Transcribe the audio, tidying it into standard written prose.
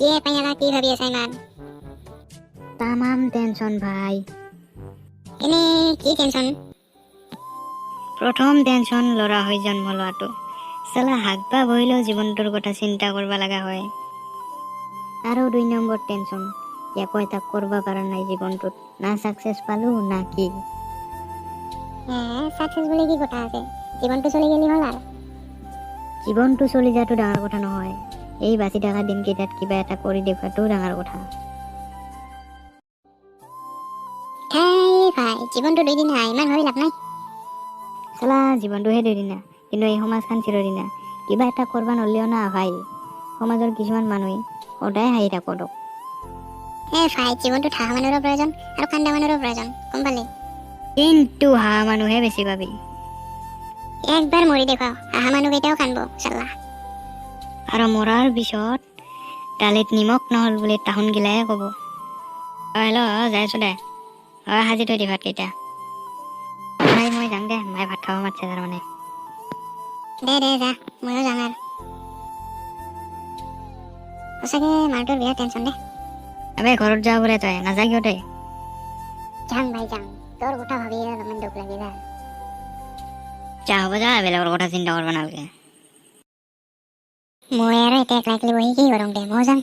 কি পাইনালা কি ভাবি আছা ইমান তামাম টেনশন ভাই এনে কি টেনশন প্ৰথম টেনশন ল'ৰা হৈ জন্ম লোৱাটো চালা হাগবা বহিলেও জীৱনটোৰ কথা চিন্তা কৰিব লগা হয় আৰু 2 নম্বৰ টেনশন একো এটা কৰিব পৰা নাই জীৱনটোত না সাকসেস পালো না কি সাকসেস বলে কি কথা আছে জীবনটো চলি গেলি হল আর জীৱনটো চলি যাটো ডাঙৰ কথা নহয় এই বাচি থকা দিনকেইটাত কিবা এটা কৰি দেখুৱাটো ডাঙৰ কথা ভাই জীবনটো 2 দিন নাই ইমান ভাবি লাভ নাই চালা জীৱনটোহে 2 দিনা কিন্তু এই সমাজখন চিৰদিনা কিবা এটা কৰবা নলিও না ভাই সমাজৰ কিছুমান মানুহে সদায় হাঁহি থাকোঁ ভাই জীবনটো ঠাহা মানুহৰো প্ৰয়োজন আৰু কান্দা মানুহৰো প্ৰয়োজন গম পালি কিন্তু হাঁহ মানুহে বেছি পাবি একবাৰ মৰি দেখুৱাও আহা মানুহ কেইটাও কান্দব চাল্লা আৰু মৰাৰ পিছত দালিত নিমখ নহল বুলি তাহোন গিলাহে ক'ব হেল্ল' যাইছো দে সাজি থৈ দি ভাতকেইটা মই যাম দে মায়ে ভাত খাব মাতছে তাৰমানে দে যা ময়ো যাম আৰু সঁচাকে মাৰটোৰ বিৰাট টেনচন দে আবে ঘৰত যাওঁ বোলে তই নাযা কিয় তই যাম ভাই যাম তোৰ কথা ভাবি অলপমান দুখ লাগিল আৰু যা হ'ব যা বেলেগৰ কথা চিন্তা কৰিব নালাগে মই আৰু এতিয়া একলা একলি বহি কি কৰিম দে মই যাম